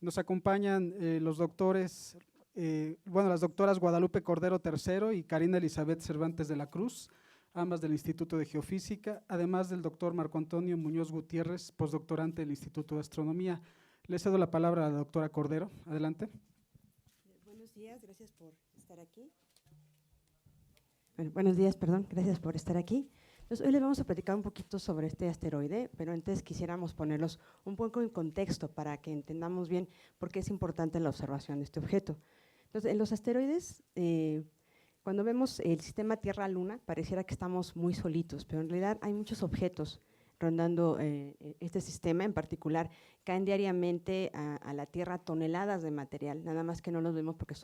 Nos acompañan los doctores, las doctoras Guadalupe Cordero III y Karina Elizabeth Cervantes de la Cruz, ambas del Instituto de Geofísica, además del doctor Marco Antonio Muñoz Gutiérrez, postdoctorante del Instituto de Astronomía. Le cedo la palabra a la doctora Cordero. Adelante. Buenos días, gracias por estar aquí. Buenos días, perdón, gracias por estar aquí. Entonces, hoy les vamos a platicar un poquito sobre este asteroide, pero antes quisiéramos ponerlos un poco en contexto para que entendamos bien por qué es importante la observación de este objeto. Entonces, en los asteroides, cuando vemos el sistema Tierra-Luna, pareciera que estamos muy solitos, pero en realidad hay muchos objetos rondando este sistema. En particular, caen diariamente a la Tierra toneladas de material, nada más que no los vemos porque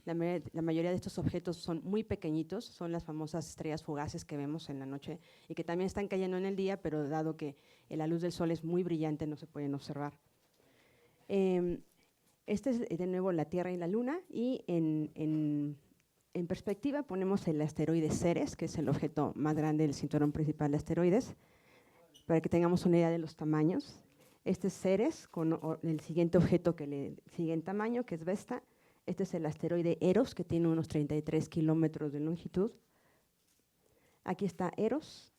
la mayoría de estos objetos son muy pequeñitos, son las famosas estrellas fugaces que vemos en la noche y que también están cayendo en el día, pero dado que la luz del sol es muy brillante no se pueden observar. Este es de nuevo la Tierra y la Luna, y en perspectiva ponemos el asteroide Ceres, que es el objeto más grande del cinturón principal de asteroides, para que tengamos una idea de los tamaños. Este es Ceres, con el siguiente objeto que le sigue en tamaño, que es Vesta. Este es el asteroide Eros, que tiene unos 33 kilómetros de longitud. Aquí está Eros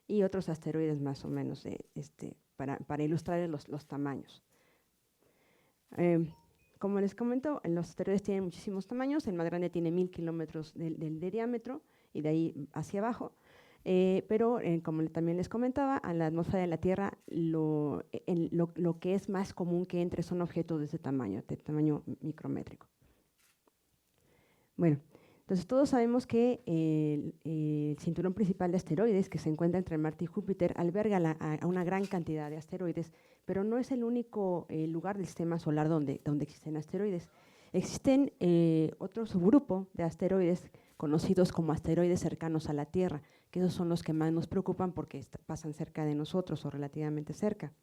y otros asteroides más o menos, para ilustrar los tamaños. Como les comento, los asteroides tienen muchísimos tamaños. El más grande tiene 1000 kilómetros de diámetro y de ahí hacia abajo. Pero como también les comentaba, a la atmósfera de la Tierra lo que es más común que entre son objetos de tamaño micrométrico. Bueno, entonces todos sabemos que el cinturón principal de asteroides, que se encuentra entre Marte y Júpiter, alberga a una gran cantidad de asteroides, pero no es el único lugar del sistema solar donde existen asteroides. Existen otro subgrupo de asteroides conocidos como asteroides cercanos a la Tierra, que esos son los que más nos preocupan porque pasan cerca de nosotros o relativamente cerca.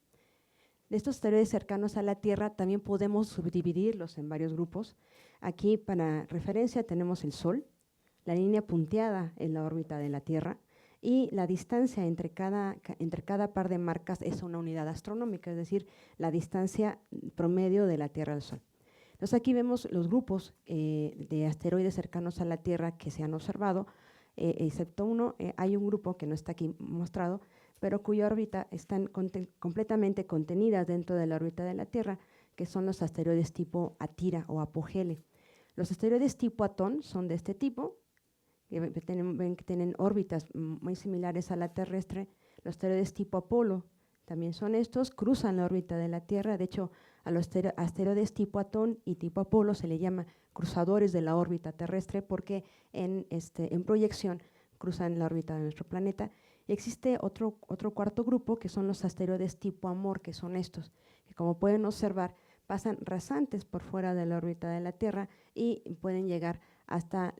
De estos asteroides cercanos a la Tierra también podemos subdividirlos en varios grupos. Aquí, para referencia, tenemos el Sol, la línea punteada es la órbita de la Tierra, y la distancia entre cada par de marcas es una unidad astronómica, es decir, la distancia promedio de la Tierra al Sol. Entonces aquí vemos los grupos de asteroides cercanos a la Tierra que se han observado, excepto uno. Hay un grupo que no está aquí mostrado, pero cuya órbita están completamente contenidas dentro de la órbita de la Tierra, que son los asteroides tipo Atira o Apogele. Los asteroides tipo Atón son de este tipo, ven que tienen órbitas muy similares a la terrestre. Los asteroides tipo Apolo también son estos, cruzan la órbita de la Tierra. De hecho, a los asteroides tipo Atón y tipo Apolo se le llama cruzadores de la órbita terrestre porque en proyección cruzan la órbita de nuestro planeta. Y existe otro cuarto grupo, que son los asteroides tipo Amor, que son estos, que como pueden observar pasan rasantes por fuera de la órbita de la Tierra y pueden llegar hasta,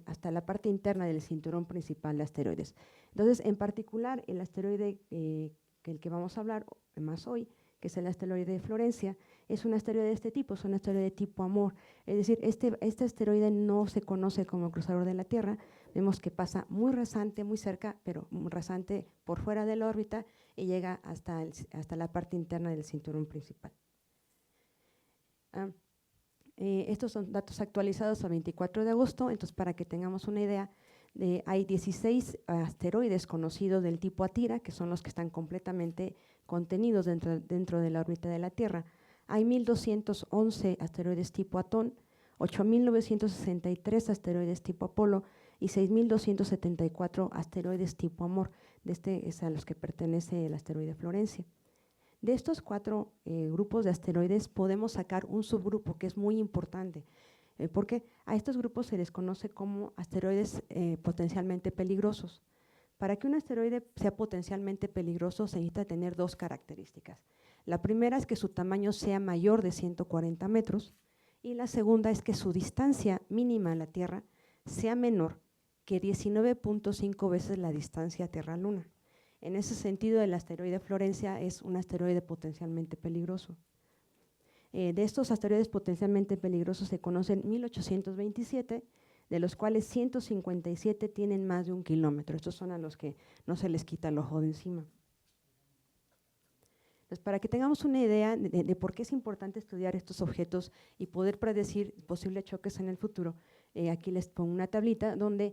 hasta la parte interna del cinturón principal de asteroides. Entonces, en particular, el asteroide el que vamos a hablar más hoy, que es el asteroide de Florencia, es un asteroide de este tipo, es un asteroide de tipo Amor. Es decir, este asteroide no se conoce como cruzador de la Tierra. Vemos que pasa muy rasante, muy cerca, pero muy rasante por fuera de la órbita y llega hasta la parte interna del cinturón principal. Estos son datos actualizados al 24 de agosto, entonces para que tengamos una idea, hay 16 asteroides conocidos del tipo Atira, que son los que están completamente contenidos dentro de la órbita de la Tierra. Hay 1211 asteroides tipo Atón, 8963 asteroides tipo Apolo y 6274 asteroides tipo Amor. De este es a los que pertenece el asteroide Florencia. De estos 4 grupos de asteroides podemos sacar un subgrupo que es muy importante, porque a estos grupos se les conoce como asteroides potencialmente peligrosos. Para que un asteroide sea potencialmente peligroso se necesita tener 2 características. La primera es que su tamaño sea mayor de 140 metros y la segunda es que su distancia mínima a la Tierra sea menor que 19.5 veces la distancia Tierra-Luna. En ese sentido, el asteroide Florencia es un asteroide potencialmente peligroso. De estos asteroides potencialmente peligrosos se conocen 1827, de los cuales 157 tienen más de 1 kilómetro. Estos son a los que no se les quita el ojo de encima. Entonces, para que tengamos una idea de por qué es importante estudiar estos objetos y poder predecir posibles choques en el futuro, aquí les pongo una tablita donde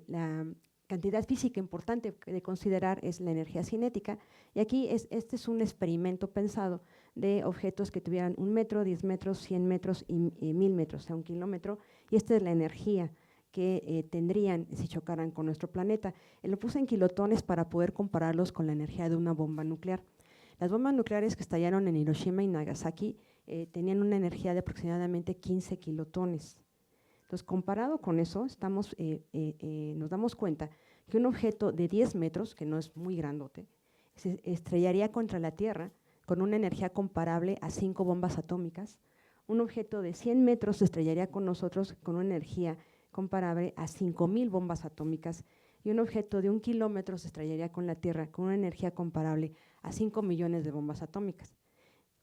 la cantidad física importante de considerar es la energía cinética, y aquí este es un experimento pensado de objetos que tuvieran 1 metro, 10 metros, 100 metros y 1000 metros, o sea, 1 kilómetro, y esta es la energía que tendrían si chocaran con nuestro planeta. Lo puse en kilotones para poder compararlos con la energía de una bomba nuclear. Las bombas nucleares que estallaron en Hiroshima y Nagasaki tenían una energía de aproximadamente 15 kilotones. Entonces, comparado con eso, nos damos cuenta que un objeto de 10 metros, que no es muy grandote, se estrellaría contra la Tierra con una energía comparable a 5 bombas atómicas. Un objeto de 100 metros se estrellaría con nosotros con una energía comparable a 5,000 bombas atómicas, y un objeto de 1 kilómetro se estrellaría con la Tierra con una energía comparable a 5 millones de bombas atómicas.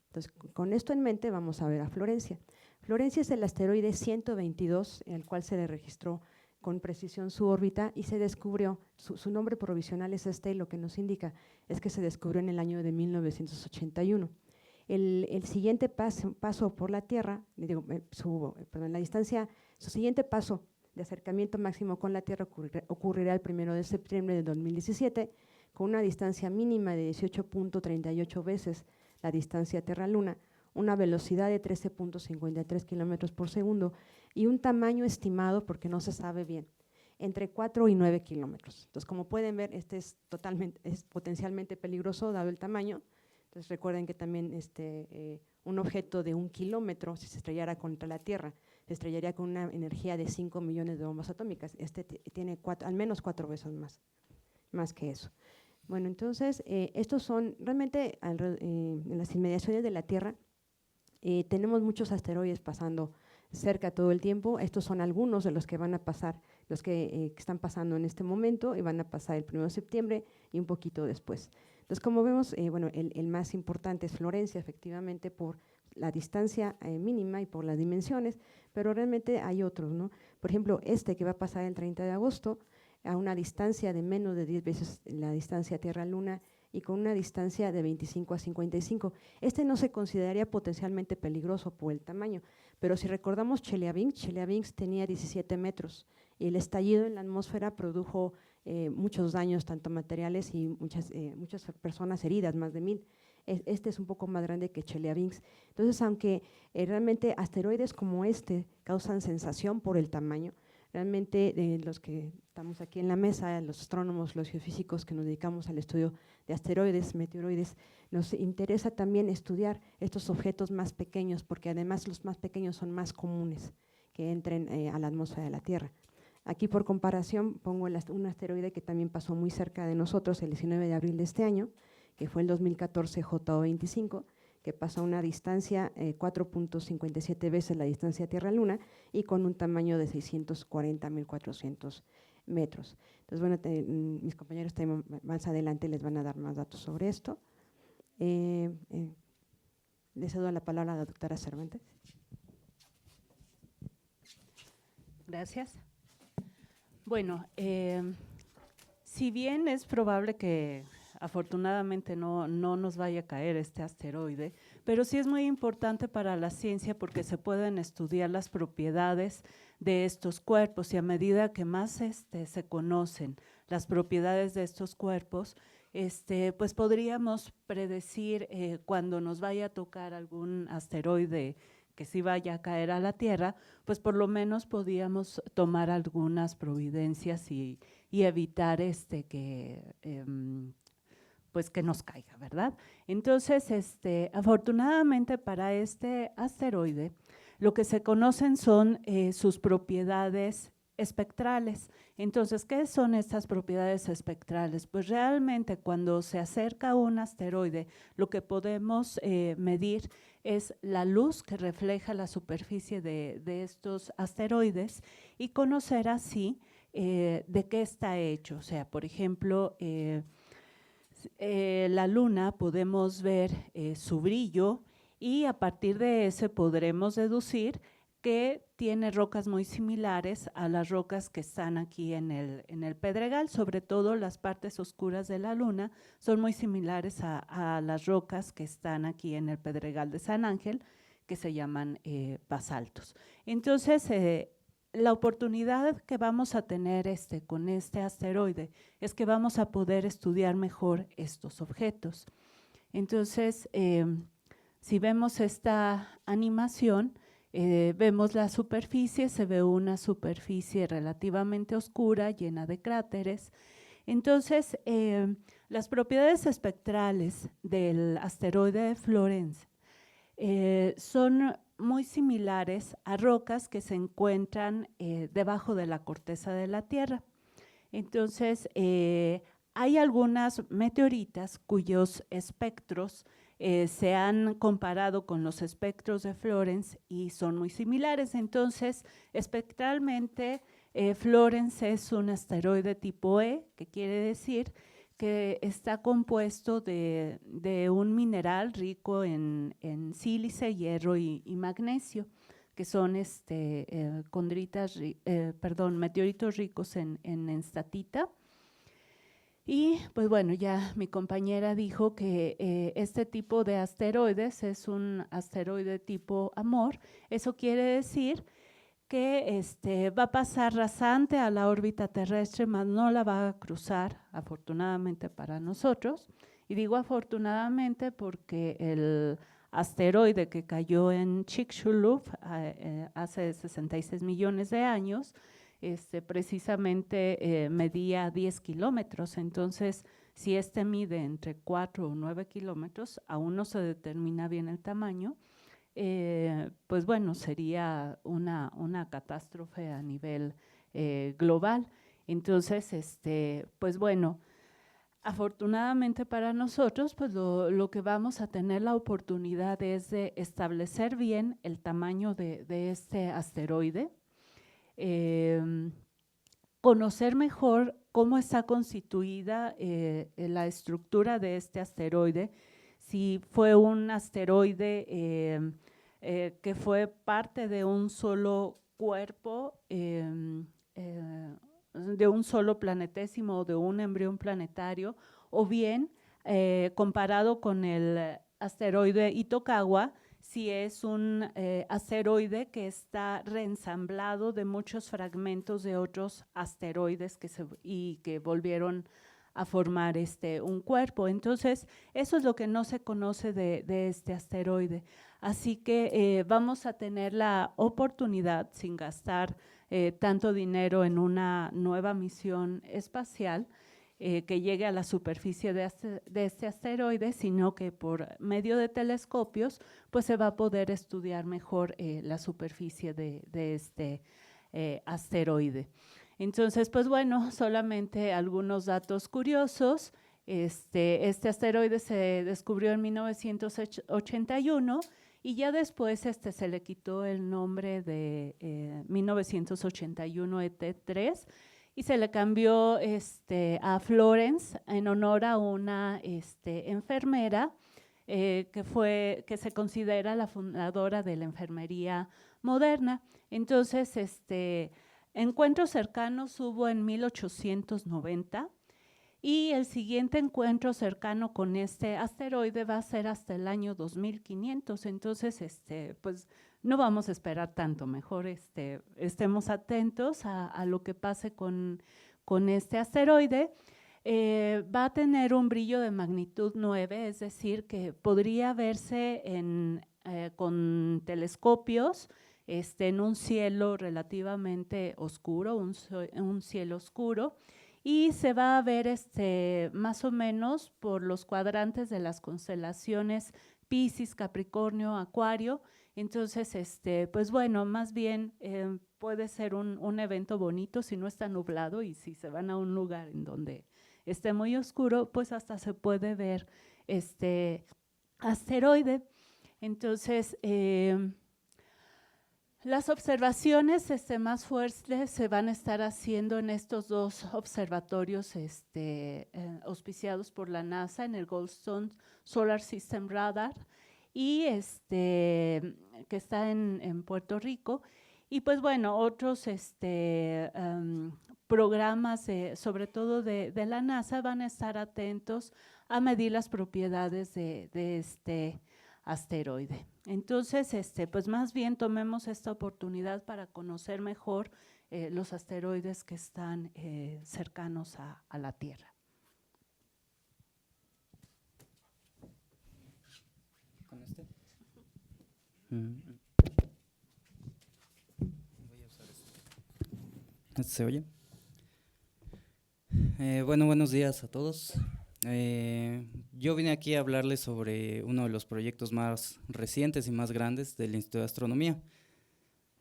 Entonces, con esto en mente vamos a ver a Florencia. Florencia es el asteroide 122, al cual se le registró con precisión su órbita y se descubrió, su nombre provisional es y lo que nos indica es que se descubrió en el año de 1981. El siguiente paso por la Tierra, su siguiente paso de acercamiento máximo con la Tierra ocurrirá el 1 de septiembre de 2017, con una distancia mínima de 18.38 veces la distancia Tierra-Luna, una velocidad de 13.53 kilómetros por segundo y un tamaño estimado, porque no se sabe bien, entre 4 y 9 kilómetros. Entonces, como pueden ver, es potencialmente peligroso dado el tamaño. Entonces, recuerden que también un objeto de 1 kilómetro, si se estrellara contra la Tierra, se estrellaría con una energía de 5 millones de bombas atómicas. Tiene al menos 4 veces más que eso. Bueno, entonces, estos son realmente en las inmediaciones de la Tierra. Tenemos muchos asteroides pasando cerca todo el tiempo. Estos son algunos de los que van a pasar, los que están pasando en este momento, y van a pasar el 1 de septiembre y un poquito después. Entonces, como vemos, bueno, el más importante es Florencia, efectivamente, por la distancia mínima y por las dimensiones, pero realmente hay otros, ¿no? Por ejemplo, que va a pasar el 30 de agosto, a una distancia de menos de 10 veces la distancia Tierra-Luna y con una distancia de 25 a 55. No se consideraría potencialmente peligroso por el tamaño, pero si recordamos Chelyabinsk tenía 17 metros y el estallido en la atmósfera produjo muchos daños, tanto materiales y muchas personas heridas, más de 1000. Es un poco más grande que Chelyabinsk. Entonces, aunque realmente asteroides como causan sensación por el tamaño, realmente los que estamos aquí en la mesa, los astrónomos, los geofísicos que nos dedicamos al estudio de asteroides, meteoroides, nos interesa también estudiar estos objetos más pequeños, porque además los más pequeños son más comunes que entren a la atmósfera de la Tierra. Aquí, por comparación, pongo un asteroide que también pasó muy cerca de nosotros el 19 de abril de este año, que fue el 2014 JO25, que pasó a una distancia 4.57 veces la distancia Tierra-Luna y con un tamaño de 640.400 metros. Entonces, bueno, mis compañeros más adelante les van a dar más datos sobre esto. Le cedo la palabra a la doctora Cervantes. Gracias. Bueno, si bien es probable que afortunadamente no nos vaya a caer este asteroide, pero sí es muy importante para la ciencia porque se pueden estudiar las propiedades de estos cuerpos, y a medida que más se conocen las propiedades de estos cuerpos, pues podríamos predecir cuando nos vaya a tocar algún asteroide que sí vaya a caer a la Tierra, pues por lo menos podíamos tomar algunas providencias y evitar pues que nos caiga, ¿verdad? Entonces, afortunadamente para este asteroide, lo que se conocen son sus propiedades espectrales. Entonces, ¿qué son estas propiedades espectrales? Pues realmente cuando se acerca un asteroide, lo que podemos medir es la luz que refleja la superficie de estos asteroides y conocer así de qué está hecho. O sea, por ejemplo, la luna podemos ver su brillo y a partir de ese podremos deducir que tiene rocas muy similares a las rocas que están aquí en el Pedregal, sobre todo las partes oscuras de la Luna son muy similares a las rocas que están aquí en el Pedregal de San Ángel, que se llaman basaltos. Entonces, la oportunidad que vamos a tener con este asteroide es que vamos a poder estudiar mejor estos objetos. Entonces, si vemos esta animación, vemos la superficie, se ve una superficie relativamente oscura, llena de cráteres. Entonces, las propiedades espectrales del asteroide Florence son muy similares a rocas que se encuentran debajo de la corteza de la Tierra. Entonces, hay algunas meteoritas cuyos espectros se han comparado con los espectros de Florence y son muy similares. Entonces, espectralmente, Florence es un asteroide tipo E, que quiere decir que está compuesto de un mineral rico en sílice, hierro y magnesio, que son meteoritos ricos en enstatita. Y pues bueno, ya mi compañera dijo que este tipo de asteroides es un asteroide tipo Amor. Eso quiere decir que va a pasar rasante a la órbita terrestre, mas no la va a cruzar, afortunadamente para nosotros. Y digo afortunadamente porque el asteroide que cayó en Chicxulub hace 66 millones de años, precisamente medía 10 kilómetros. Entonces, si mide entre 4 o 9 kilómetros, aún no se determina bien el tamaño, pues bueno, sería una catástrofe a nivel global. Entonces, pues bueno, afortunadamente para nosotros, pues lo que vamos a tener la oportunidad es de establecer bien el tamaño de este asteroide, conocer mejor cómo está constituida la estructura de este asteroide, si fue un asteroide que fue parte de un solo cuerpo, de un solo planetésimo o de un embrión planetario, o bien comparado con el asteroide Itokawa, si es un asteroide que está reensamblado de muchos fragmentos de otros asteroides que volvieron a formar un cuerpo. Entonces, eso es lo que no se conoce de este asteroide. Así que vamos a tener la oportunidad, sin gastar tanto dinero en una nueva misión espacial, que llegue a la superficie de este asteroide, sino que por medio de telescopios pues se va a poder estudiar mejor la superficie de este asteroide. Entonces, pues bueno, solamente algunos datos curiosos. Este asteroide se descubrió en 1981 y ya después se le quitó el nombre de 1981 ET3 y se le cambió a Florence en honor a una enfermera que se considera la fundadora de la enfermería moderna. Entonces, encuentros cercanos hubo en 1890 y el siguiente encuentro cercano con este asteroide va a ser hasta el año 2500. Entonces, pues no vamos a esperar tanto, mejor estemos atentos a lo que pase con este asteroide. Va a tener un brillo de magnitud 9, es decir, que podría verse con telescopios en un cielo relativamente oscuro, un cielo oscuro, y se va a ver más o menos por los cuadrantes de las constelaciones Piscis, Capricornio, Acuario. Entonces, pues bueno, más bien puede ser un evento bonito si no está nublado, y si se van a un lugar en donde esté muy oscuro, pues hasta se puede ver este asteroide. Entonces, las observaciones más fuertes se van a estar haciendo en estos dos observatorios auspiciados por la NASA, en el Goldstone Solar System Radar y que está en Puerto Rico. Y pues bueno, otros programas, sobre todo de la NASA, van a estar atentos a medir las propiedades de este asteroide. Entonces, pues más bien tomemos esta oportunidad para conocer mejor los asteroides que están cercanos a la Tierra. ¿Con este? Voy a usar este. ¿Se oye? Bueno, buenos días a todos. Yo vine aquí a hablarles sobre uno de los proyectos más recientes y más grandes del Instituto de Astronomía.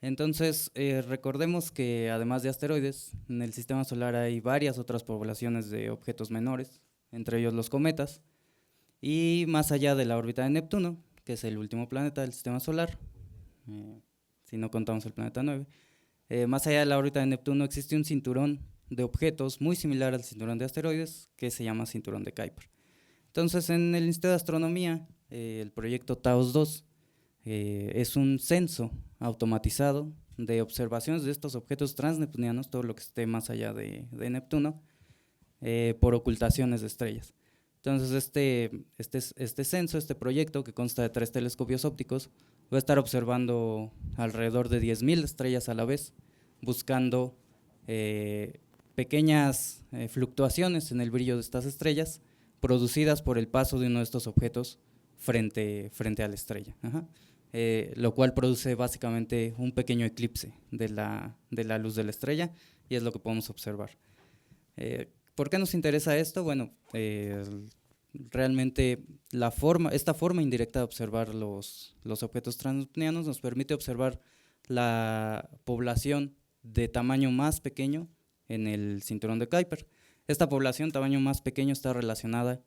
Entonces, recordemos que además de asteroides, en el sistema solar hay varias otras poblaciones de objetos menores, entre ellos los cometas, y más allá de la órbita de Neptuno, que es el último planeta del sistema solar, si no contamos el planeta 9, más allá de la órbita de Neptuno existe un cinturón de objetos muy similar al cinturón de asteroides que se llama cinturón de Kuiper. Entonces, en el Instituto de Astronomía, el proyecto TAOS-2 es un censo automatizado de observaciones de estos objetos transneptunianos, todo lo que esté más allá de Neptuno, por ocultaciones de estrellas. Entonces, este censo, este proyecto, que consta de 3 telescopios ópticos, va a estar observando alrededor de 10,000 estrellas a la vez, buscando pequeñas fluctuaciones en el brillo de estas estrellas, producidas por el paso de uno de estos objetos frente a la estrella. Lo cual produce básicamente un pequeño eclipse de la luz de la estrella, y es lo que podemos observar. ¿Por qué nos interesa esto? Bueno, realmente esta forma indirecta de observar los objetos transneptunianos nos permite observar la población de tamaño más pequeño en el cinturón de Kuiper. Esta población, tamaño más pequeño, está relacionada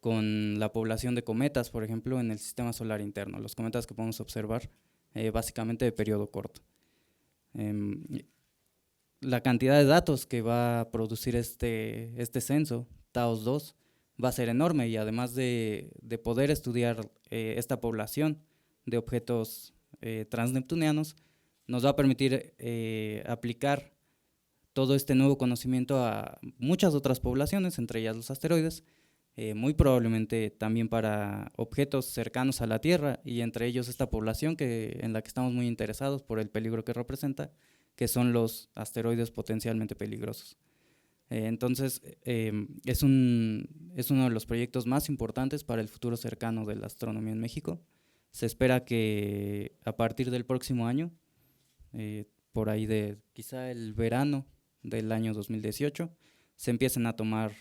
con la población de cometas, por ejemplo, en el sistema solar interno, los cometas que podemos observar básicamente de periodo corto. La cantidad de datos que va a producir este censo, TAOS-2, va a ser enorme, y además de poder estudiar esta población de objetos transneptunianos, nos va a permitir aplicar todo este nuevo conocimiento a muchas otras poblaciones, entre ellas los asteroides, muy probablemente también para objetos cercanos a la Tierra, y entre ellos esta población en la que estamos muy interesados por el peligro que representa, que son los asteroides potencialmente peligrosos. Entonces, es uno de los proyectos más importantes para el futuro cercano de la astronomía en México. Se espera que a partir del próximo año, por ahí de quizá el verano del año 2018, se empiecen a tomar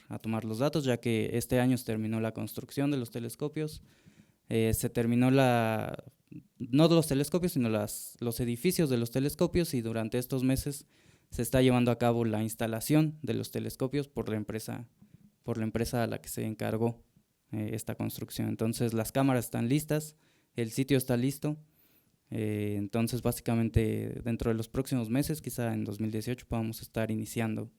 los datos, ya que este año se terminó la construcción de los telescopios, se terminó no de los telescopios, sino los edificios de los telescopios, y durante estos meses se está llevando a cabo la instalación de los telescopios por la empresa a la que se encargó esta construcción. Entonces, las cámaras están listas, el sitio está listo. Entonces, básicamente, dentro de los próximos meses, quizá en 2018, podamos estar iniciando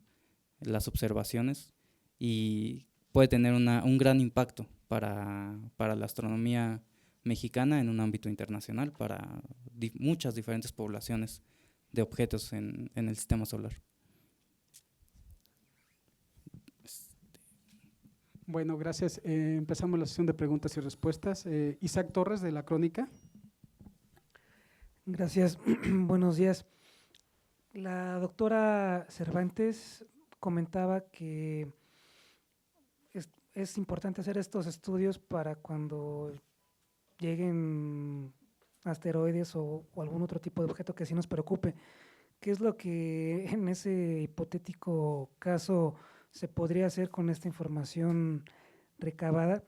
las observaciones, y puede tener un gran impacto para la astronomía mexicana en un ámbito internacional, para muchas diferentes poblaciones de objetos en el sistema solar. Bueno, gracias. Empezamos la sesión de preguntas y respuestas. Isaac Torres, de La Crónica. Gracias. Buenos días. La doctora Cervantes comentaba que es importante hacer estos estudios para cuando lleguen asteroides o algún otro tipo de objeto que sí nos preocupe. ¿Qué es lo que en ese hipotético caso se podría hacer con esta información recabada?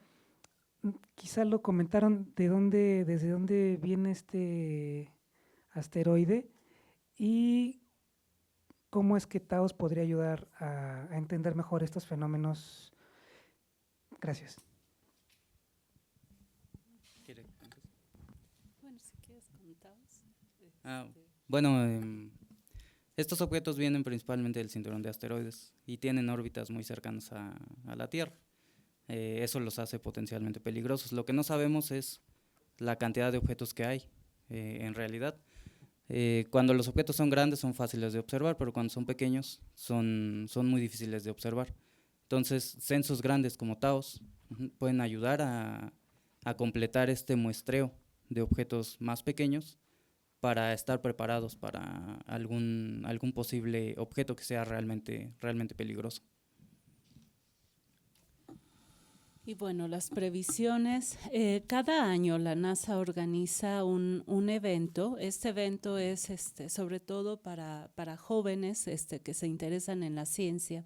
Quizá lo comentaron desde dónde viene este asteroide y cómo es que TAOS podría ayudar a entender mejor estos fenómenos. Gracias. Bueno, si quieres contamos. Bueno, estos objetos vienen principalmente del cinturón de asteroides y tienen órbitas muy cercanas a la Tierra. Eso los hace potencialmente peligrosos. Lo que no sabemos es la cantidad de objetos que hay en realidad. Cuando los objetos son grandes son fáciles de observar, pero cuando son pequeños son muy difíciles de observar. Entonces, censos grandes como TAOS pueden ayudar a completar este muestreo de objetos más pequeños para estar preparados para algún posible objeto que sea realmente peligroso. Y bueno, las previsiones, cada año la NASA organiza un evento. Este evento es sobre todo para jóvenes que se interesan en la ciencia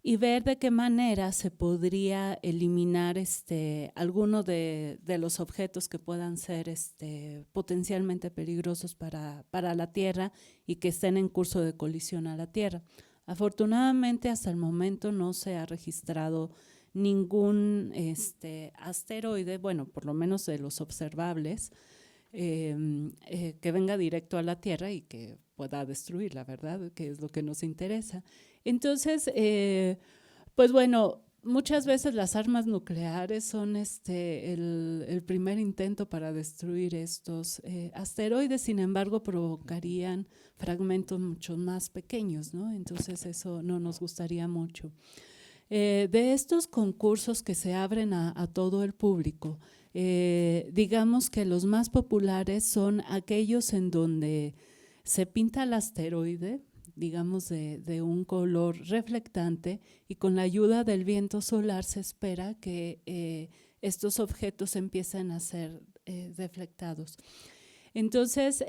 y ver de qué manera se podría eliminar alguno de los objetos que puedan ser potencialmente peligrosos para la Tierra y que estén en curso de colisión a la Tierra. Afortunadamente, hasta el momento no se ha registrado ningún asteroide, bueno, por lo menos de los observables, que venga directo a la Tierra y que pueda destruirla, ¿verdad? Que es lo que nos interesa. Entonces, pues bueno, muchas veces las armas nucleares son el primer intento para destruir estos asteroides, sin embargo, provocarían fragmentos mucho más pequeños, ¿no? Entonces, eso no nos gustaría mucho. De estos concursos que se abren a todo el público, digamos que los más populares son aquellos en donde se pinta el asteroide, digamos de un color reflectante, y con la ayuda del viento solar se espera que estos objetos empiecen a ser deflectados. Entonces,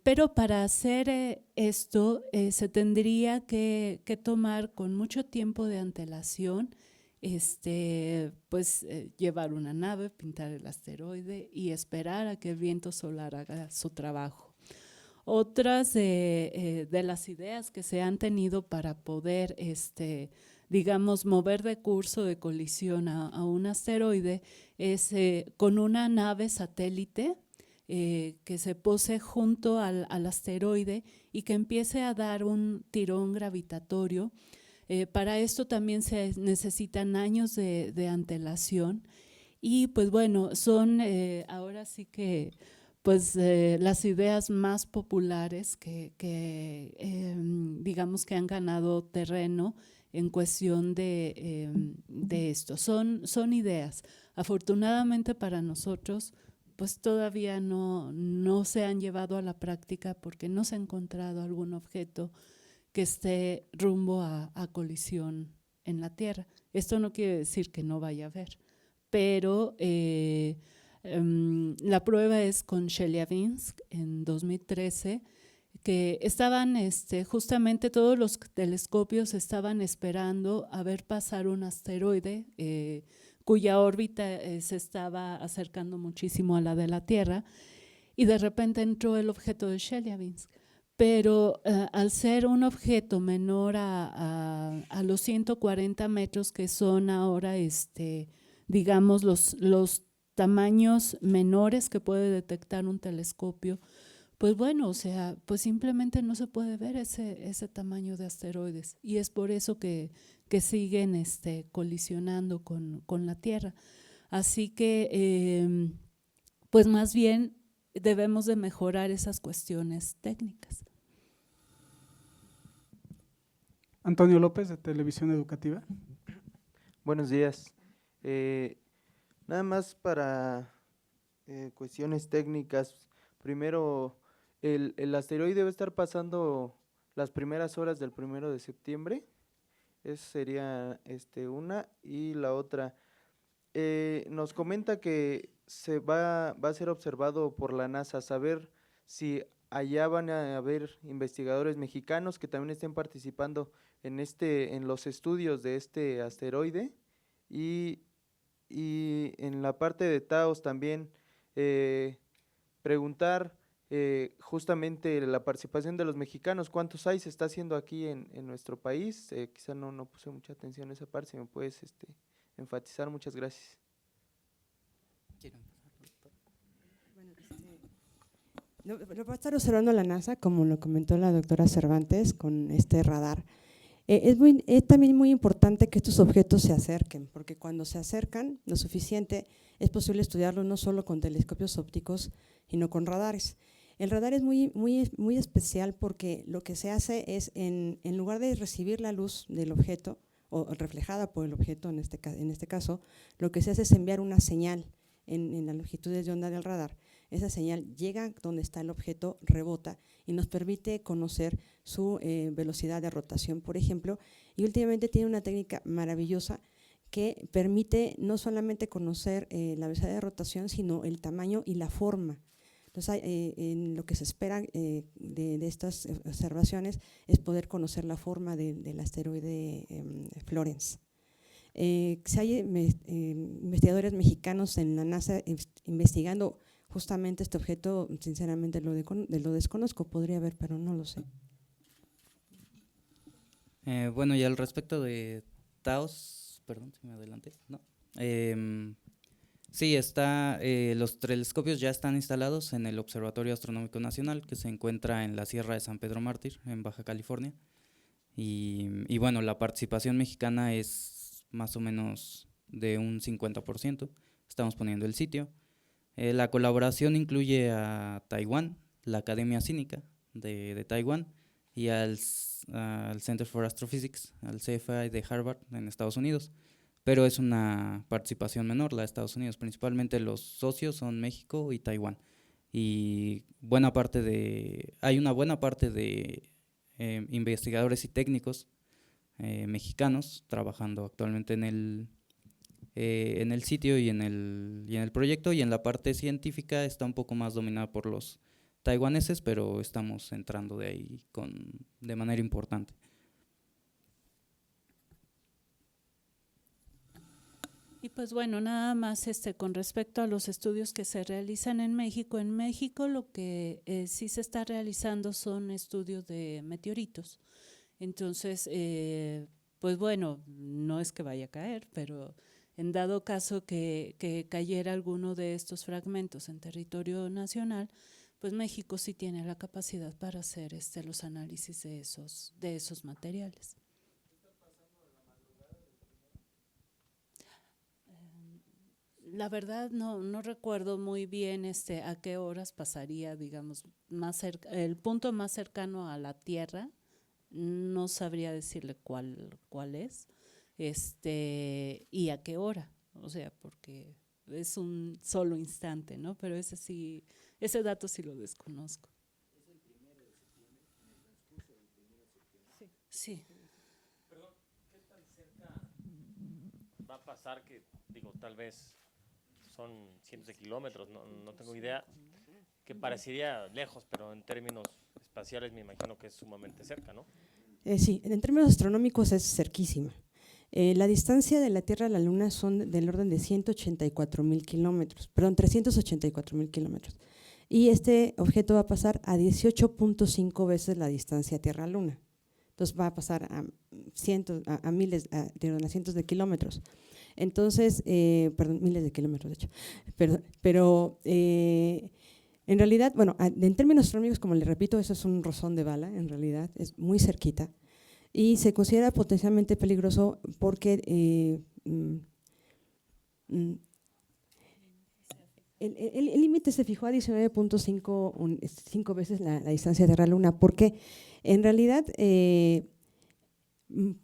pero para hacer esto se tendría que tomar con mucho tiempo de antelación, pues llevar una nave, pintar el asteroide y esperar a que el viento solar haga su trabajo. Otras de las ideas que se han tenido para poder, digamos, mover de curso de colisión a un asteroide es con una nave satélite que se pose junto al asteroide y que empiece a dar un tirón gravitatorio. Para esto también se necesitan años de antelación y pues bueno, son ahora sí que pues las ideas más populares que digamos que han ganado terreno en cuestión de esto. Son ideas. Afortunadamente para nosotros, pues todavía no se han llevado a la práctica porque no se ha encontrado algún objeto que esté rumbo a colisión en la Tierra. Esto no quiere decir que no vaya a haber, pero la prueba es con Chelyabinsk en 2013, que estaban justamente todos los telescopios estaban esperando a ver pasar un asteroide cuya órbita se estaba acercando muchísimo a la de la Tierra, y de repente entró el objeto de Chelyabinsk. Pero al ser un objeto menor a los 140 metros, que son ahora, digamos, los tamaños menores que puede detectar un telescopio, pues bueno, o sea, pues simplemente no se puede ver ese tamaño de asteroides, y es por eso que siguen colisionando con la Tierra. Así que, pues más bien debemos de mejorar esas cuestiones técnicas. Antonio López, de Televisión Educativa. Buenos días. Nada más para cuestiones técnicas. Primero, el asteroide va a estar pasando las primeras horas del 1 de septiembre. Esa sería una. Y la otra, nos comenta que va a ser observado por la NASA, saber si allá van a haber investigadores mexicanos que también estén participando en los estudios de este asteroide, y en la parte de TAOS también preguntar justamente la participación de los mexicanos, cuántos hay, se está haciendo aquí en nuestro país. Quizá no puse mucha atención a esa parte, si me puedes enfatizar. Muchas gracias. Lo va a estar observando la NASA, como lo comentó la doctora Cervantes, con este radar. Es también muy importante que estos objetos se acerquen, porque cuando se acercan lo suficiente es posible estudiarlos no solo con telescopios ópticos, sino con radares. El radar es muy especial porque lo que se hace es, en lugar de recibir la luz del objeto, o reflejada por el objeto en este caso, lo que se hace es enviar una señal en las longitudes de onda del radar. Esa señal llega donde está el objeto, rebota y nos permite conocer su velocidad de rotación, por ejemplo, y últimamente tiene una técnica maravillosa que permite no solamente conocer la velocidad de rotación, sino el tamaño y la forma. Entonces, en lo que se espera de estas observaciones es poder conocer la forma del asteroide Florence. Si hay investigadores mexicanos en la NASA investigando justamente este objeto, sinceramente lo desconozco, podría haber, pero no lo sé. Bueno, y al respecto de TAOS, perdón, si me adelanté, no. Sí, los telescopios ya están instalados en el Observatorio Astronómico Nacional, que se encuentra en la Sierra de San Pedro Mártir, en Baja California. Y bueno, la participación mexicana es más o menos de un 50%. Estamos poniendo el sitio. La colaboración incluye a Taiwán, la Academia Cínica de Taiwán, y al Center for Astrophysics, al CFI de Harvard en Estados Unidos. Pero es una participación menor, la de Estados Unidos. Principalmente los socios son México y Taiwán. Y hay una buena parte de investigadores y técnicos mexicanos trabajando actualmente en el sitio y en el proyecto, y en la parte científica está un poco más dominada por los taiwaneses, pero estamos entrando de ahí de manera importante. Y pues bueno, nada más con respecto a los estudios que se realizan en México lo que sí se está realizando son estudios de meteoritos. Entonces, pues bueno, no es que vaya a caer, pero en dado caso que cayera alguno de estos fragmentos en territorio nacional, pues México sí tiene la capacidad para hacer los análisis de esos materiales. La verdad no recuerdo muy bien a qué horas pasaría, digamos, el punto más cercano a la Tierra. No sabría decirle cuál es, y a qué hora, o sea, porque es un solo instante, ¿no? Pero ese dato sí lo desconozco. ¿Es el 1 de septiembre, en el transcurso del 1 de septiembre? Sí. Perdón, ¿qué tan cerca va a pasar que, digo, tal vez son cientos de kilómetros, no tengo idea, que parecería lejos, pero en términos espaciales me imagino que es sumamente cerca, ¿no? Sí, en términos astronómicos es cerquísima. La distancia de la Tierra a la Luna son del orden de 384,000 kilómetros. Y este objeto va a pasar a 18.5 veces la distancia Tierra-Luna. Entonces va a pasar a cientos de kilómetros. Entonces, miles de kilómetros, de hecho. Pero en realidad, bueno, en términos astronómicos, como le repito, eso es un rozón de bala, en realidad, es muy cerquita. Y se considera potencialmente peligroso porque el límite se fijó a 19.5 veces la distancia Tierra-Luna. ¿Por qué? En realidad,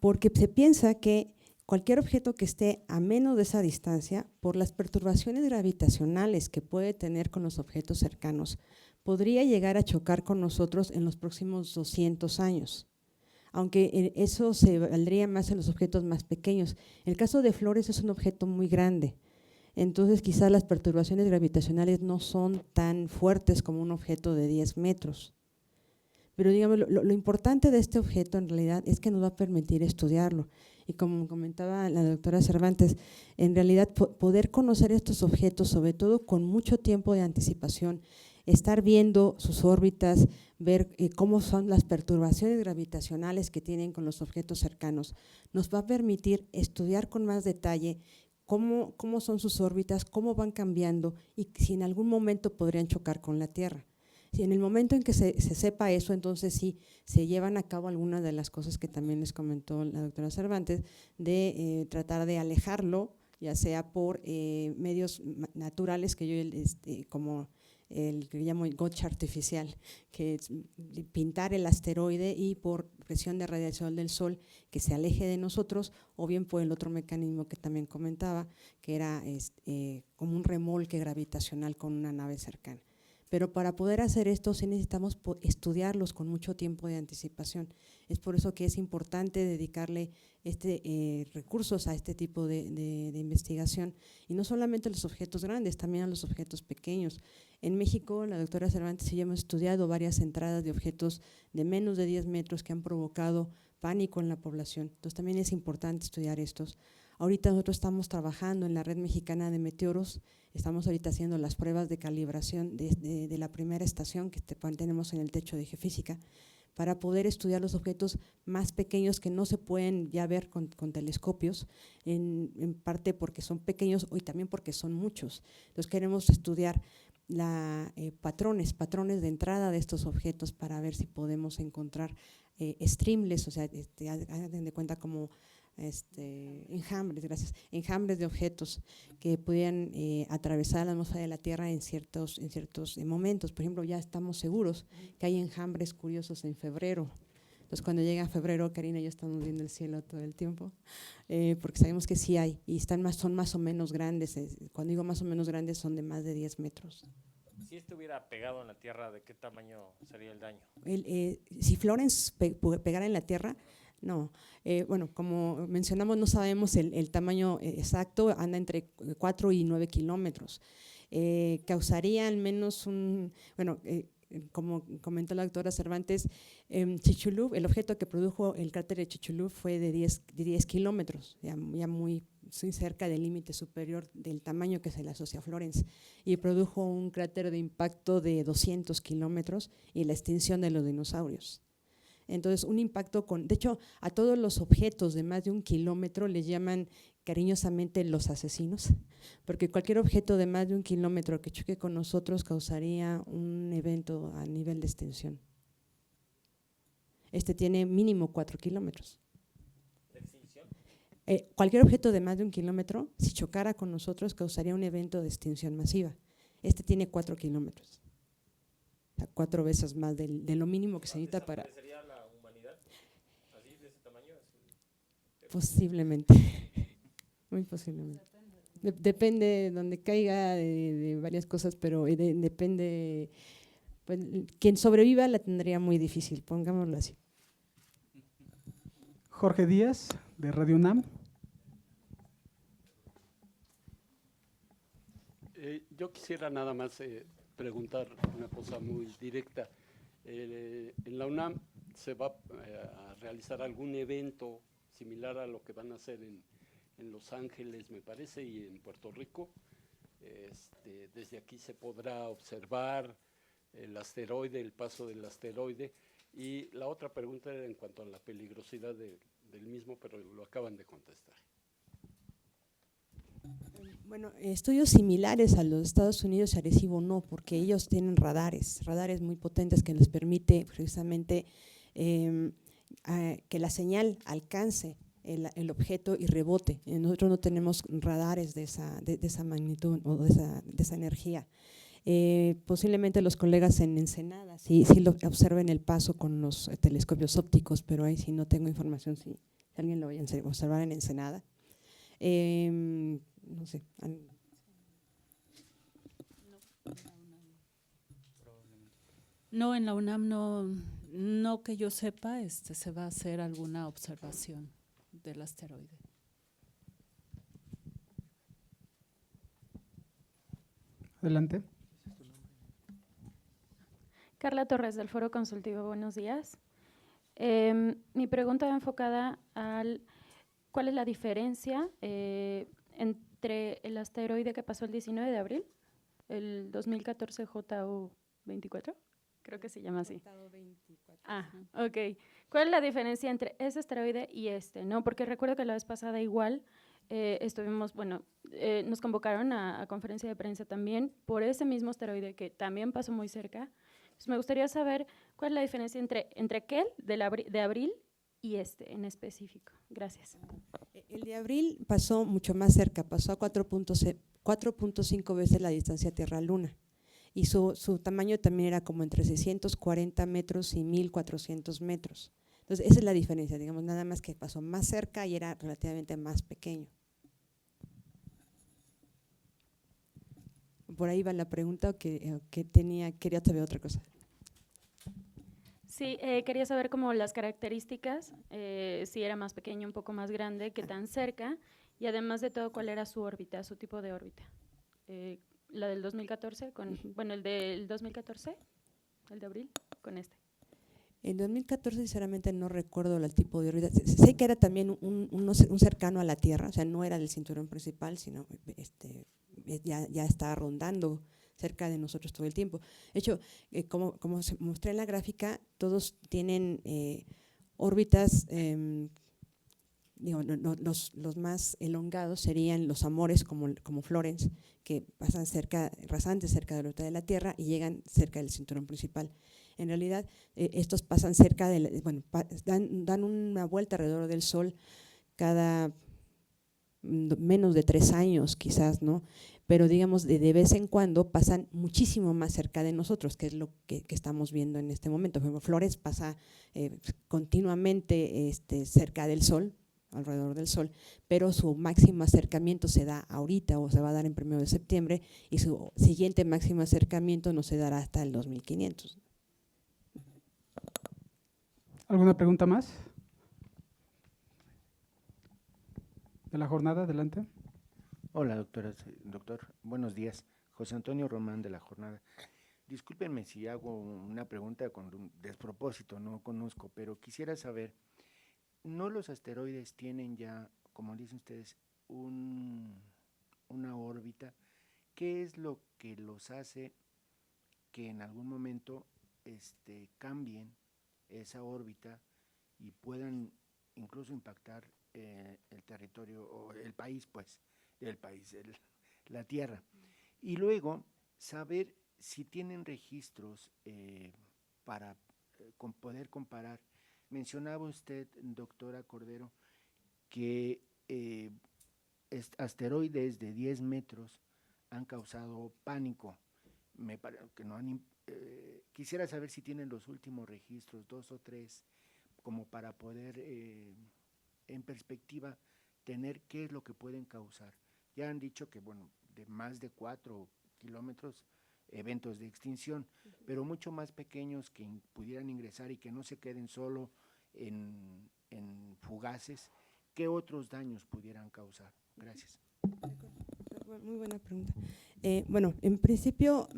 porque se piensa que cualquier objeto que esté a menos de esa distancia, por las perturbaciones gravitacionales que puede tener con los objetos cercanos, podría llegar a chocar con nosotros en los próximos 200 años. Aunque eso se valdría más en los objetos más pequeños. El caso de Flores es un objeto muy grande, entonces quizás las perturbaciones gravitacionales no son tan fuertes como un objeto de 10 metros. Pero digamos, lo importante de este objeto en realidad es que nos va a permitir estudiarlo. Y como comentaba la doctora Cervantes, en realidad poder conocer estos objetos, sobre todo con mucho tiempo de anticipación, estar viendo sus órbitas, ver cómo son las perturbaciones gravitacionales que tienen con los objetos cercanos, nos va a permitir estudiar con más detalle cómo son sus órbitas, cómo van cambiando y si en algún momento podrían chocar con la Tierra. Si en el momento en que se sepa eso, entonces sí se llevan a cabo algunas de las cosas que también les comentó la doctora Cervantes, de tratar de alejarlo, ya sea por medios naturales, que yo como el que llamo el gotcha artificial, que es pintar el asteroide y por presión de radiación del Sol que se aleje de nosotros, o bien por el otro mecanismo que también comentaba, que era como un remolque gravitacional con una nave cercana. Pero para poder hacer esto sí necesitamos estudiarlos con mucho tiempo de anticipación. Es por eso que es importante dedicarle recursos a este tipo de investigación, y no solamente a los objetos grandes, también a los objetos pequeños. En México, la doctora Cervantes y yo hemos estudiado varias entradas de objetos de menos de 10 metros que han provocado pánico en la población. Entonces también es importante estudiar estos. Ahorita nosotros estamos trabajando en la Red Mexicana de Meteoros, estamos ahorita haciendo las pruebas de calibración de la primera estación que tenemos en el techo de geofísica, para poder estudiar los objetos más pequeños que no se pueden ya ver con telescopios, en parte porque son pequeños y también porque son muchos. Entonces queremos estudiar patrones de entrada de estos objetos para ver si podemos encontrar streamless, o sea, hagan de cuenta como enjambres de objetos que pudieran atravesar la atmósfera de la Tierra en ciertos momentos. Por ejemplo, ya estamos seguros que hay enjambres curiosos en febrero. Entonces, cuando llega febrero, Karina y yo estamos viendo el cielo todo el tiempo, porque sabemos que sí hay, y son más o menos grandes. Cuando digo más o menos grandes, son de más de 10 metros. Si estuviera pegado en la Tierra, ¿de qué tamaño sería el daño? Si Florence pegara en la Tierra, no. Bueno, como mencionamos, no sabemos el tamaño exacto, anda entre 4 y 9 kilómetros. Causaría al menos como comentó la doctora Cervantes, Chicxulub, el objeto que produjo el cráter de Chicxulub fue de 10 kilómetros, ya muy cerca del límite superior del tamaño que se le asocia a Florence, y produjo un cráter de impacto de 200 kilómetros y la extinción de los dinosaurios. Entonces, un impacto de hecho, a todos los objetos de más de 1 kilómetro les llaman cariñosamente los asesinos, porque cualquier objeto de más de 1 kilómetro que choque con nosotros causaría un evento a nivel de extinción. Tiene mínimo 4 kilómetros. ¿De extinción? Cualquier objeto de más de 1 kilómetro, si chocara con nosotros, causaría un evento de extinción masiva. Tiene 4 kilómetros. O sea, 4 veces más de lo mínimo que se necesita para… ¿Desaparecería la humanidad así, de ese tamaño? Posiblemente, muy posiblemente. Depende de donde caiga, de varias cosas, pero depende, pues, quien sobreviva la tendría muy difícil, pongámoslo así. Jorge Díaz, de Radio UNAM. Yo quisiera nada más preguntar una cosa muy directa. En la UNAM se va a realizar algún evento similar a lo que van a hacer en Los Ángeles, me parece, y en Puerto Rico. Desde aquí se podrá observar el asteroide, el paso del asteroide. Y la otra pregunta era en cuanto a la peligrosidad del mismo, pero lo acaban de contestar. Bueno, estudios similares a los de Estados Unidos y Arecibo no, porque ellos tienen radares muy potentes que les permite precisamente que la señal alcance el objeto y rebote. Nosotros no tenemos radares de esa magnitud o de esa energía. Posiblemente los colegas en Ensenada sí lo observen el paso con los telescopios ópticos, pero ahí sí no tengo información si alguien lo vaya a observar en Ensenada. No sé. No, en la UNAM no que yo sepa, se va a hacer alguna observación del asteroide. Adelante. Carla Torres, del Foro Consultivo, buenos días. Mi pregunta va enfocada al cuál es la diferencia entre el asteroide que pasó el 19 de abril, el 2014 JU-24, creo que se llama así. Ok. ¿Cuál es la diferencia entre ese asteroide y no? Porque recuerdo que la vez pasada igual nos convocaron a conferencia de prensa también por ese mismo asteroide que también pasó muy cerca. Entonces, me gustaría saber cuál es la diferencia entre aquel de abril y este en específico. Gracias. El de abril pasó mucho más cerca, pasó a 4.5 veces la distancia Tierra-Luna. Y su tamaño también era como entre 640 metros y 1.400 metros. Entonces, esa es la diferencia, digamos, nada más que pasó más cerca y era relativamente más pequeño. ¿Por ahí va la pregunta o quería saber otra cosa? Sí, quería saber como las características, si era más pequeño, un poco más grande, qué tan cerca, y además de todo, cuál era su órbita, su tipo de órbita. La del 2014, bueno, el del 2014, el de abril, con este. En 2014, sinceramente, no recuerdo el tipo de órbita. Sé que era también un cercano a la Tierra, o sea, no era del cinturón principal, sino ya estaba rondando cerca de nosotros todo el tiempo. De hecho, como se mostré en la gráfica, todos tienen órbitas, los más elongados serían los Amores, como Florence, que pasan rasantes cerca de la órbita de la Tierra y llegan cerca del cinturón principal. En realidad, estos pasan cerca dan una vuelta alrededor del Sol cada menos de 3 años quizás, ¿no? Pero digamos, de vez en cuando pasan muchísimo más cerca de nosotros, que es lo que estamos viendo en este momento. Por ejemplo, Flores pasa continuamente cerca del Sol, alrededor del Sol, pero su máximo acercamiento se da ahorita o se va a dar en 1 de septiembre y su siguiente máximo acercamiento no se dará hasta el 2500. ¿Alguna pregunta más? De la jornada, adelante. Hola, doctor. Buenos días. José Antonio Román, de la jornada. Discúlpenme si hago una pregunta con un despropósito, no conozco, pero quisiera saber, ¿no los asteroides tienen ya, como dicen ustedes, una órbita? ¿Qué es lo que los hace que en algún momento cambien esa órbita y puedan incluso impactar el territorio o el país, la Tierra? Y luego saber si tienen registros para poder comparar. Mencionaba usted, doctora Cordero, que asteroides de 10 metros han causado pánico. Quisiera saber si tienen los últimos registros, 2 o 3, como para poder, en perspectiva, tener qué es lo que pueden causar. Ya han dicho que, bueno, de más de 4 kilómetros, eventos de extinción, pero mucho más pequeños que pudieran ingresar y que no se queden solo en fugaces. ¿Qué otros daños pudieran causar? Gracias. Muy buena pregunta. Bueno, en principio,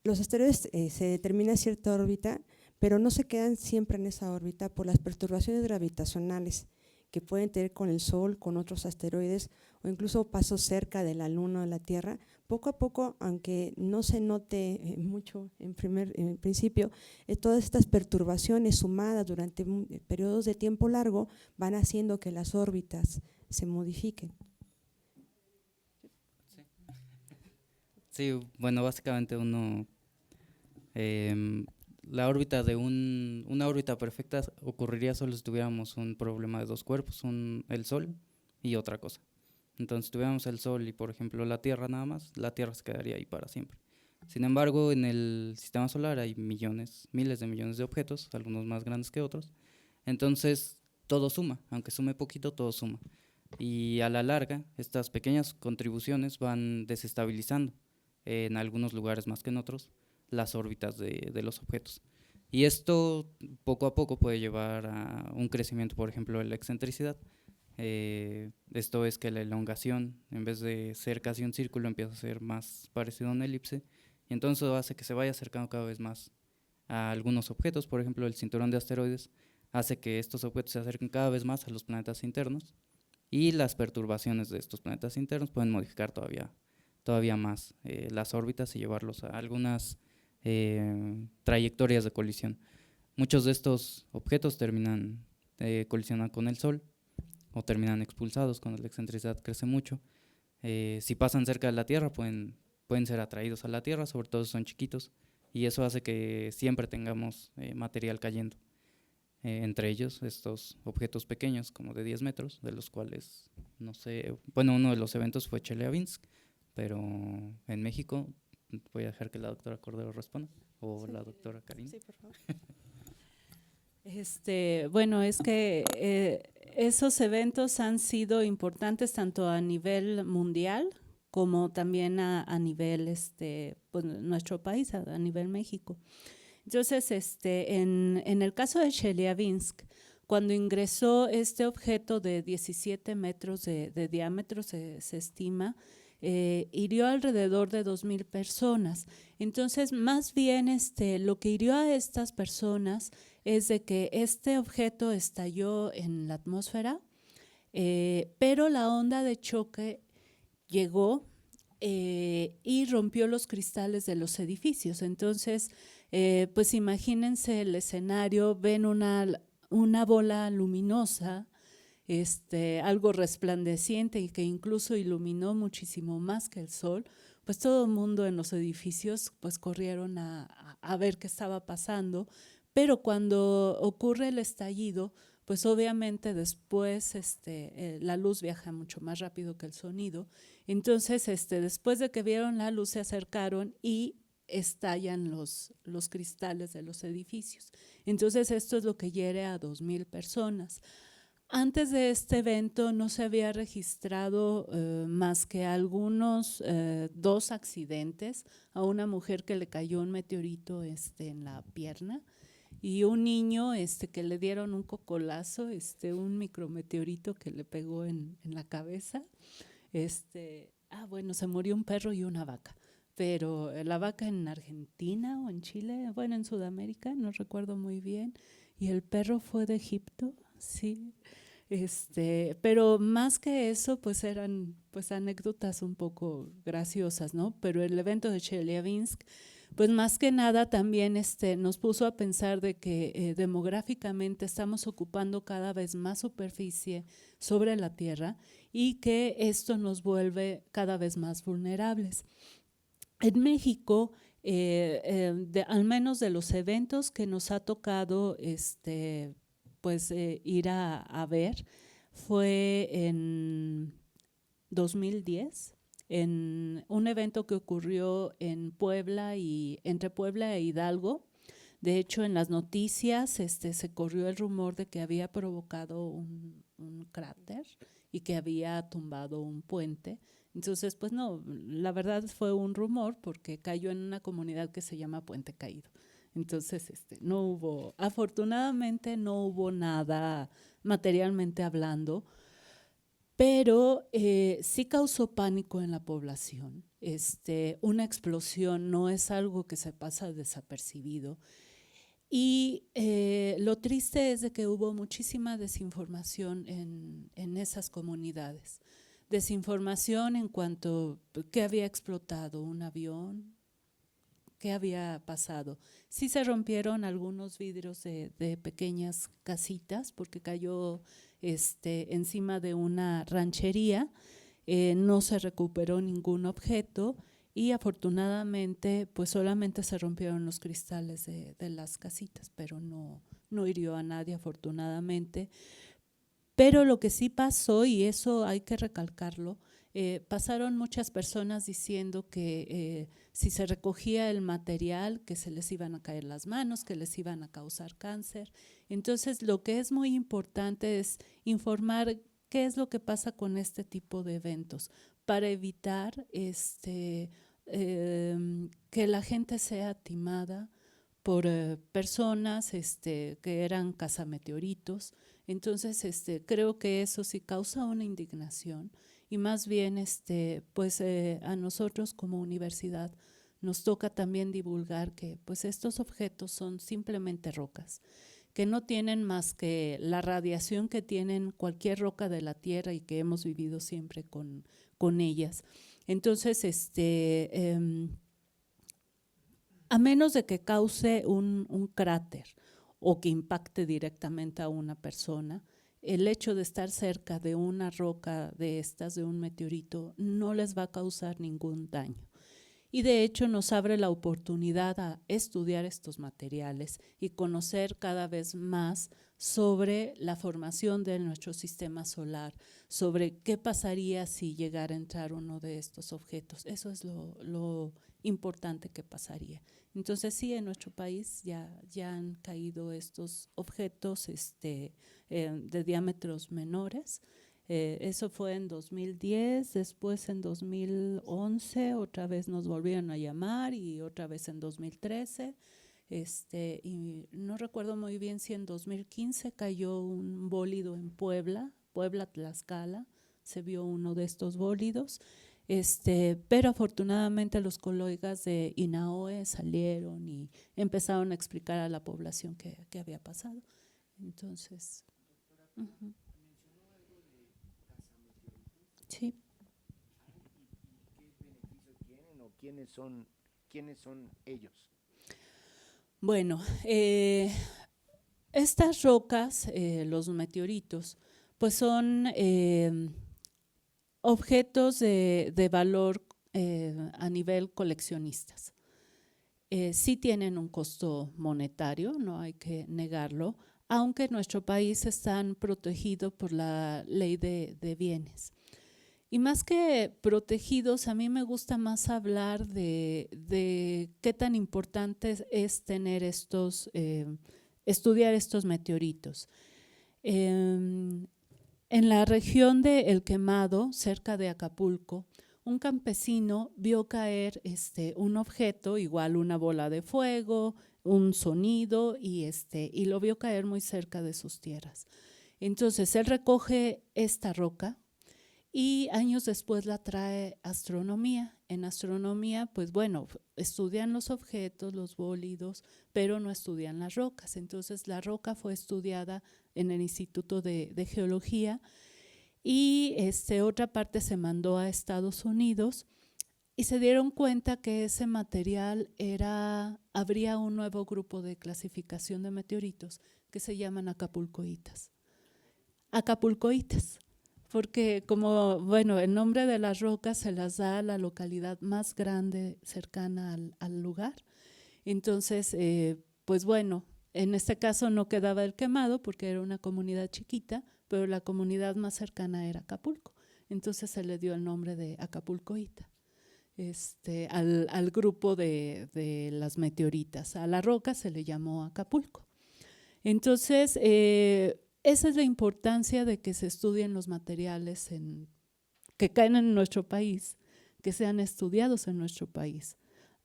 los asteroides se determina cierta órbita, pero no se quedan siempre en esa órbita por las perturbaciones gravitacionales que pueden tener con el Sol, con otros asteroides o incluso pasos cerca de la Luna o la Tierra. Poco a poco, aunque no se note mucho en principio, todas estas perturbaciones sumadas durante periodos de tiempo largo van haciendo que las órbitas se modifiquen. Sí, bueno, básicamente la órbita de una órbita perfecta ocurriría solo si tuviéramos un problema de 2 cuerpos, el Sol y otra cosa. Entonces, si tuviéramos el Sol y, por ejemplo, la Tierra nada más, la Tierra se quedaría ahí para siempre. Sin embargo, en el sistema solar hay miles de millones de objetos, algunos más grandes que otros. Entonces, todo suma, aunque sume poquito, todo suma. Y a la larga, estas pequeñas contribuciones van desestabilizando, en algunos lugares más que en otros, las órbitas de los objetos. Y esto poco a poco puede llevar a un crecimiento, por ejemplo, de la excentricidad. Esto es que la elongación, en vez de ser casi un círculo, empieza a ser más parecido a una elipse, y entonces hace que se vaya acercando cada vez más a algunos objetos. Por ejemplo, el cinturón de asteroides hace que estos objetos se acerquen cada vez más a los planetas internos, y las perturbaciones de estos planetas internos pueden modificar todavía más las órbitas y llevarlos a algunas trayectorias de colisión. Muchos de estos objetos terminan colisionando con el Sol o terminan expulsados cuando la excentricidad crece mucho. Si pasan cerca de la Tierra pueden ser atraídos a la Tierra, sobre todo si son chiquitos, y eso hace que siempre tengamos material cayendo. Entre ellos estos objetos pequeños, como de 10 metros, de los cuales, no sé, bueno, uno de los eventos fue Chelyabinsk, pero en México, voy a dejar que la doctora Cordero responda, o Sí. la doctora Karina. Sí, por favor. Bueno, es que esos eventos han sido importantes tanto a nivel mundial como también a nivel, pues, nuestro país, a nivel México. Entonces, en el caso de Chelyabinsk, cuando ingresó este objeto de 17 metros de diámetro, se estima, hirió alrededor de 2,000 personas. Entonces, más bien lo que hirió a estas personas es de que este objeto estalló en la atmósfera, pero la onda de choque llegó y rompió los cristales de los edificios. Entonces, pues imagínense el escenario, ven una bola luminosa, algo resplandeciente y que incluso iluminó muchísimo más que el sol, pues todo el mundo en los edificios pues corrieron a ver qué estaba pasando, pero cuando ocurre el estallido, pues obviamente después la luz viaja mucho más rápido que el sonido, entonces después de que vieron la luz se acercaron y estallan los cristales de los edificios. Entonces esto es lo que hiere a 2,000 personas. Antes de este evento no se había registrado más que algunos 2 accidentes, a una mujer que le cayó un meteorito en la pierna y un niño que le dieron un cocolazo, un micrometeorito que le pegó en la cabeza. Bueno, se murió un perro y una vaca, pero la vaca en Argentina o en Chile, bueno, en Sudamérica, no recuerdo muy bien, y el perro fue de Egipto, sí. Pero más que eso, pues eran pues anécdotas un poco graciosas, ¿no? Pero el evento de Chelyabinsk, pues más que nada también nos puso a pensar de que demográficamente estamos ocupando cada vez más superficie sobre la Tierra y que esto nos vuelve cada vez más vulnerables. En México, al menos de los eventos que nos ha tocado pues ir a ver, fue en 2010, en un evento que ocurrió en Puebla entre Puebla e Hidalgo. De hecho, en las noticias se corrió el rumor de que había provocado un cráter y que había tumbado un puente. Entonces, pues no, la verdad fue un rumor porque cayó en una comunidad que se llama Puente Caído. Entonces, no hubo, afortunadamente no hubo nada materialmente hablando, pero sí causó pánico en la población. Una explosión no es algo que se pasa desapercibido. Y lo triste es de que hubo muchísima desinformación en esas comunidades. Desinformación en cuanto a qué había explotado un avión, qué había pasado. Sí se rompieron algunos vidrios de pequeñas casitas porque cayó encima de una ranchería, no se recuperó ningún objeto y afortunadamente pues solamente se rompieron los cristales de las casitas, pero no hirió a nadie afortunadamente. Pero lo que sí pasó, y eso hay que recalcarlo, pasaron muchas personas diciendo que si se recogía el material, que se les iban a caer las manos, que les iban a causar cáncer. Entonces, lo que es muy importante es informar qué es lo que pasa con este tipo de eventos para evitar que la gente sea timada por personas que eran cazameteoritos. Entonces, creo que eso sí causa una indignación y más bien, pues a nosotros como universidad nos toca también divulgar que pues estos objetos son simplemente rocas, que no tienen más que la radiación que tienen cualquier roca de la Tierra y que hemos vivido siempre con ellas. Entonces, a menos de que cause un cráter o que impacte directamente a una persona, el hecho de estar cerca de una roca de estas, de un meteorito, no les va a causar ningún daño. y de hecho nos abre la oportunidad a estudiar estos materiales y conocer cada vez más sobre la formación de nuestro sistema solar, sobre qué pasaría si llegara a entrar uno de estos objetos. Eso es lo importante que pasaría. Entonces sí, en nuestro país ya han caído estos objetos de diámetros menores. Eso fue en 2010, después en 2011 otra vez nos volvieron a llamar y otra vez en 2013. Y no recuerdo muy bien si en 2015 cayó un bólido en Puebla, Tlaxcala, se vio uno de estos bólidos. Pero afortunadamente los colegas de INAOE salieron y empezaron a explicar a la población qué había pasado. Entonces, sí. ¿Qué beneficios tienen o quiénes son ellos? Bueno, estas rocas, los meteoritos, pues son objetos de valor a nivel coleccionistas. Sí tienen un costo monetario, no hay que negarlo, aunque en nuestro país están protegidos por la ley de bienes. Y más que protegidos, a mí me gusta más hablar de qué tan importante es tener estudiar estos meteoritos. En la región de El Quemado, cerca de Acapulco, un campesino vio caer un objeto, igual una bola de fuego, un sonido, y lo vio caer muy cerca de sus tierras. Entonces, él recoge esta roca y años después la trae a astronomía. En astronomía, pues bueno, estudian los objetos, los bólidos, pero no estudian las rocas. Entonces, la roca fue estudiada en el Instituto de Geología y otra parte se mandó a Estados Unidos y se dieron cuenta que ese material habría un nuevo grupo de clasificación de meteoritos que se llaman acapulcoitas. Acapulcoitas, porque como, bueno, el nombre de las rocas se las da a la localidad más grande cercana al lugar. Entonces, pues bueno, en este caso no quedaba El Quemado porque era una comunidad chiquita, pero la comunidad más cercana era Acapulco. Entonces se le dio el nombre de Acapulcoita al grupo de las meteoritas. A la roca se le llamó Acapulco. Entonces, esa es la importancia de que se estudien los materiales que caen en nuestro país, que sean estudiados en nuestro país.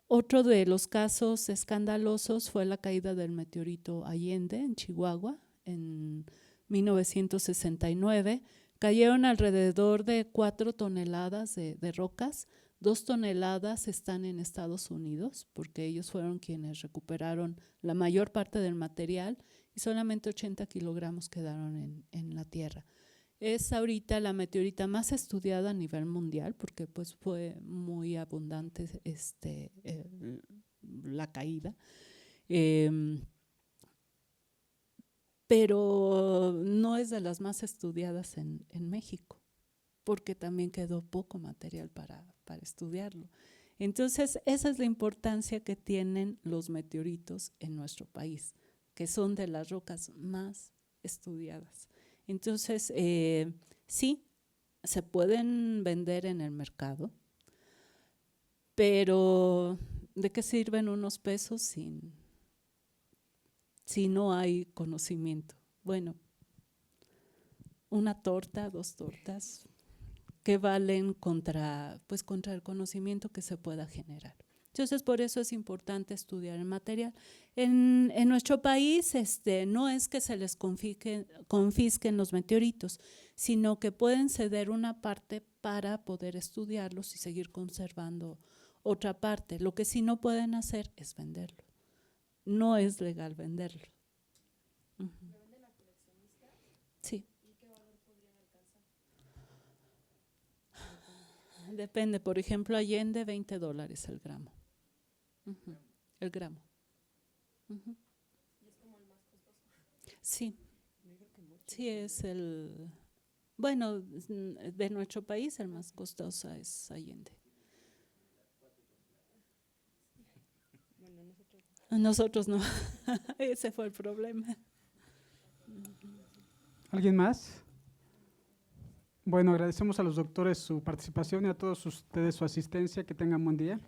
Otro de los casos escandalosos fue la caída del meteorito Allende en Chihuahua en 1969. Cayeron alrededor de 4 toneladas de rocas. 2 toneladas están en Estados Unidos porque ellos fueron quienes recuperaron la mayor parte del material y solamente 80 kilogramos quedaron en la Tierra. Es ahorita la meteorita más estudiada a nivel mundial porque pues fue muy abundante la caída. Pero no es de las más estudiadas en México porque también quedó poco material para estudiarlo. Entonces, esa es la importancia que tienen los meteoritos en nuestro país, que son de las rocas más estudiadas. Entonces, sí, se pueden vender en el mercado, pero ¿de qué sirven unos pesos si no hay conocimiento? Bueno, una torta, 2 tortas, que valen contra el conocimiento que se pueda generar. Entonces, por eso es importante estudiar el material. En nuestro país no es que se les confisquen los meteoritos, sino que pueden ceder una parte para poder estudiarlos y seguir conservando otra parte. Lo que sí no pueden hacer es venderlo. No es legal venderlo. ¿Lo venden a coleccionistas? Sí. ¿Y qué valor podrían alcanzar? Depende. Por ejemplo, Allende, $20 el gramo. El gramo. ¿Y es como el más costoso? Sí. Sí, es bueno, de nuestro país el más costoso es Allende. Nosotros no. Ese fue el problema. ¿Alguien más? Bueno, agradecemos a los doctores su participación y a todos ustedes su asistencia. Que tengan buen día.